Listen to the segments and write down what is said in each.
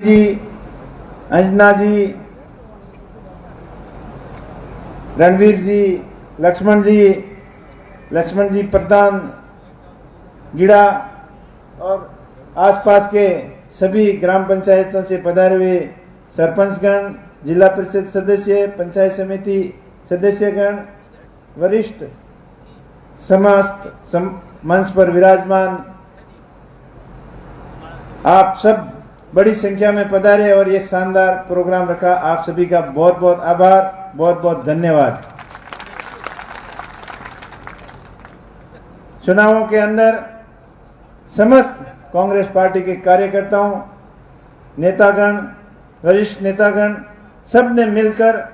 जी, अंजना जी, रणवीर जी, लक्ष्मण जी प्रधान गिड़ा और आसपास के सभी ग्राम पंचायतों से पधारे हुए सरपंचगण, जिला परिषद सदस्य, पंचायत समिति सदस्यगण, वरिष्ठ समस्त मंच पर विराजमान आप सब बड़ी संख्या में पधारे और ये शानदार प्रोग्राम रखा। आप सभी का बहुत बहुत आभार, बहुत बहुत धन्यवाद। चुनावों के अंदर समस्त कांग्रेस पार्टी के कार्यकर्ताओं, नेतागण, वरिष्ठ नेतागण सब ने मिलकर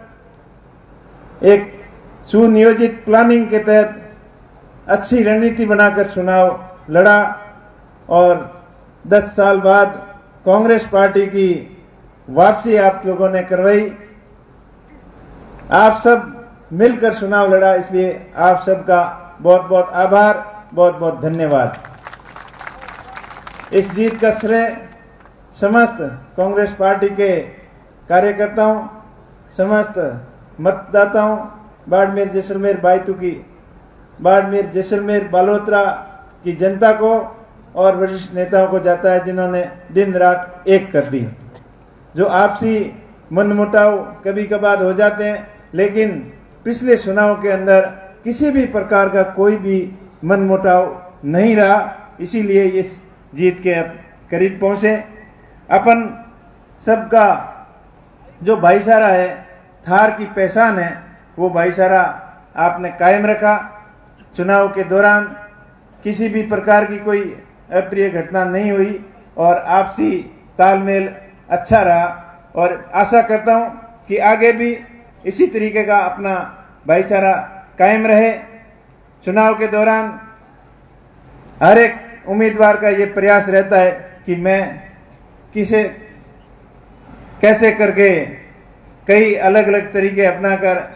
एक सुनियोजित प्लानिंग के तहत अच्छी रणनीति बनाकर चुनाव लड़ा और 10 साल बाद कांग्रेस पार्टी की वापसी आप लोगों ने करवाई। आप सब मिलकर चुनाव लड़ा, इसलिए आप सबका बहुत बहुत आभार, बहुत बहुत धन्यवाद। इस जीत का श्रेय समस्त कांग्रेस पार्टी के कार्यकर्ताओं, समस्त मतदाताओं, बाड़मेर जैसलमेर बायतू बाड़मेर जैसलमेर बालोतरा की जनता को और वरिष्ठ नेताओं को जाता है, जिन्होंने दिन रात एक कर दी। जो आपसी मनमुटाव कभी कभार हो जाते हैं, लेकिन पिछले चुनाव के अंदर किसी भी प्रकार का कोई भी मनमुटाव नहीं रहा, इसीलिए इस जीत के करीब पहुंचे। अपन सबका जो भाईचारा है, थार की पहचान है, वो भाईचारा आपने कायम रखा। चुनाव के दौरान किसी भी प्रकार की कोई अप्रिय घटना नहीं हुई और आपसी तालमेल अच्छा रहा और आशा करता हूं कि आगे भी इसी तरीके का अपना भाईचारा कायम रहे। चुनाव के दौरान हर एक उम्मीदवार का ये प्रयास रहता है कि मैं कैसे करके कई अलग अलग तरीके अपनाकर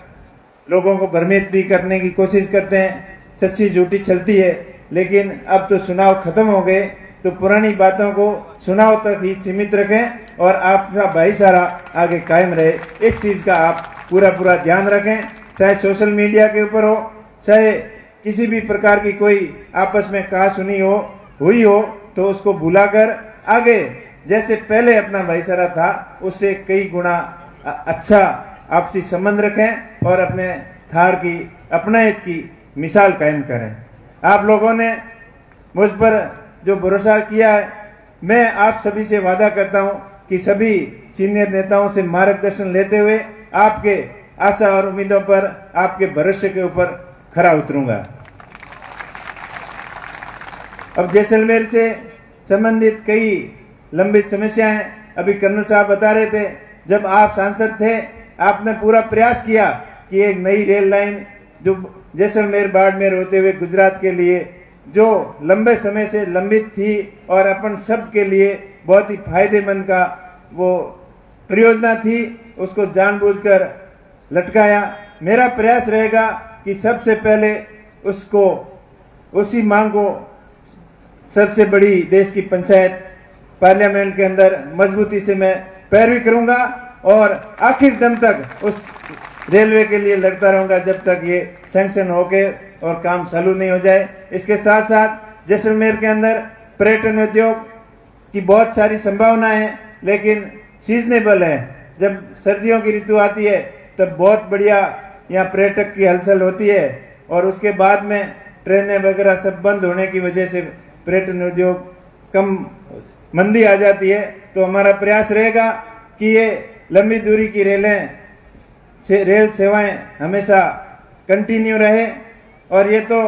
लोगों को भ्रमित भी करने की कोशिश करते हैं। सच्ची झूठी चलती है, लेकिन अब तो चुनाव खत्म हो गए, तो पुरानी बातों को चुनाव तक ही सीमित रखें और आपका भाईचारा आगे कायम रहे। इस चीज का आप पूरा ध्यान रखें। चाहे सोशल मीडिया के ऊपर हो, चाहे किसी भी प्रकार की कोई आपस में कहासुनी हुई हो, तो उसको भुलाकर आगे जैसे पहले अपना भाईचारा था, उससे कई गुना अच्छा आपसी संबंध रखें और अपने थार की अपनायत की मिसाल कायम करें। आप लोगों ने मुझ पर जो भरोसा किया है, मैं आप सभी से वादा करता हूं कि सभी सीनियर नेताओं से मार्गदर्शन लेते हुए आपके आशा और उम्मीदों पर, आपके भरोसे के ऊपर खरा उतरूंगा। अब जैसलमेर से संबंधित कई लंबित समस्याएं अभी कर्नल साहब बता रहे थे। जब आप सांसद थे, आपने पूरा प्रयास किया कि एक नई रेल लाइन जो जैसलमेर बाड़मेर होते हुए गुजरात के लिए जो लंबे समय से लंबित थी और अपन सब के लिए बहुत ही फायदेमंद का वो परियोजना थी, उसको जानबूझकर लटकाया। मेरा प्रयास रहेगा कि सबसे पहले उसी मांग को सबसे बड़ी देश की पंचायत पार्लियामेंट के अंदर मजबूती से मैं पैरवी करूंगा और आखिर दम तक उस रेलवे के लिए लड़ता रहूंगा जब तक ये सैंक्शन होके और काम चालू नहीं हो जाए। इसके साथ साथ जैसलमेर के अंदर पर्यटन उद्योग की बहुत सारी संभावनाएं हैं, लेकिन सीजनेबल है। जब सर्दियों की ऋतु आती है तब बहुत बढ़िया यहाँ पर्यटक की हलचल होती है और उसके बाद में ट्रेनें वगैरह सब बंद होने की वजह से पर्यटन उद्योग कम मंदी आ जाती है। तो हमारा प्रयास रहेगा कि ये लंबी दूरी की रेल सेवाएं हमेशा कंटिन्यू रहे और ये तो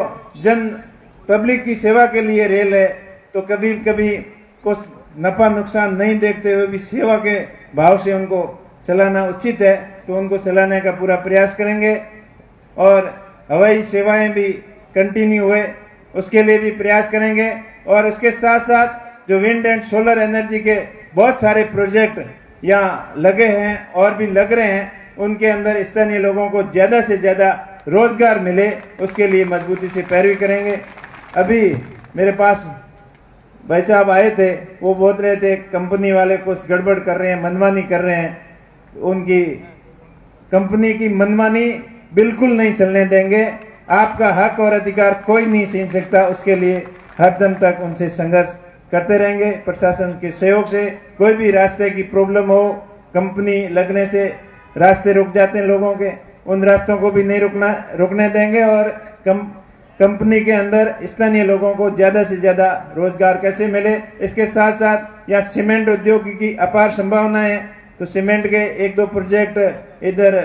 पब्लिक की सेवा के लिए रेल है, तो कभी कभी कुछ नफा नुकसान नहीं देखते हुए भी सेवा के भाव से उनको चलाना उचित है, तो उनको चलाने का पूरा प्रयास करेंगे। और हवाई सेवाएं भी कंटिन्यू हुए, उसके लिए भी प्रयास करेंगे। और उसके साथ साथ जो विंड एंड सोलर एनर्जी के बहुत सारे प्रोजेक्ट यहाँ लगे हैं और भी लग रहे हैं, उनके अंदर स्थानीय लोगों को ज्यादा से ज्यादा रोजगार मिले, उसके लिए मजबूती से पैरवी करेंगे। अभी मेरे पास भाई साहब आए थे, वो बोल रहे थे कंपनी वाले कुछ गड़बड़ कर रहे हैं, मनमानी कर रहे हैं। उनकी कंपनी की मनमानी बिल्कुल नहीं चलने देंगे। आपका हक और अधिकार कोई नहीं छीन सकता, उसके लिए हर दम तक उनसे संघर्ष करते रहेंगे। प्रशासन के सहयोग से कोई भी रास्ते की प्रॉब्लम हो, कंपनी लगने से रास्ते रुक जाते हैं लोगों के, उन रास्तों को भी नहीं रुकने देंगे। और कंपनी के अंदर स्थानीय लोगों को ज्यादा से ज्यादा रोजगार कैसे मिले, इसके साथ साथ यहाँ सीमेंट उद्योग की अपार संभावना है, तो सीमेंट के 1-2 प्रोजेक्ट इधर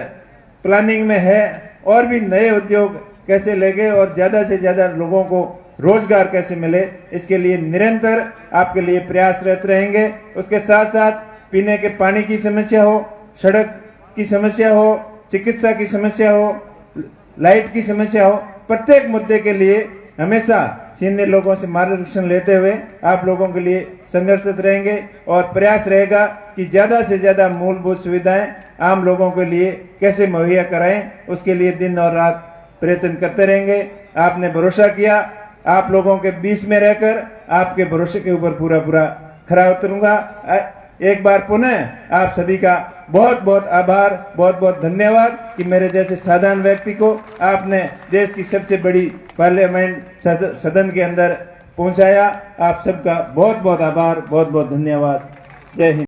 प्लानिंग में है, और भी नए उद्योग कैसे लगे और ज्यादा से ज्यादा लोगों को रोजगार कैसे मिले, इसके लिए निरंतर आपके लिए प्रयासरत रहेंगे। उसके साथ साथ पीने के पानी की समस्या हो, सड़क की समस्या हो, चिकित्सा की समस्या हो, लाइट की समस्या हो, प्रत्येक मुद्दे के लिए हमेशा सीनियर लोगों से मार्गदर्शन लेते हुए आप लोगों के लिए संघर्षरत रहेंगे। और प्रयास रहेगा कि ज्यादा से ज्यादा मूलभूत सुविधाएं आम लोगों के लिए कैसे मुहैया कराएं, उसके लिए दिन और रात प्रयत्न करते रहेंगे। आपने भरोसा किया, आप लोगों के बीच में रहकर आपके भरोसे के ऊपर पूरा खरा उतरूंगा। एक बार पुनः आप सभी का बहुत बहुत आभार, बहुत बहुत धन्यवाद कि मेरे जैसे साधारण व्यक्ति को आपने देश की सबसे बड़ी पार्लियामेंट सदन के अंदर पहुंचाया। आप सबका बहुत बहुत आभार, बहुत बहुत धन्यवाद। जय हिंद।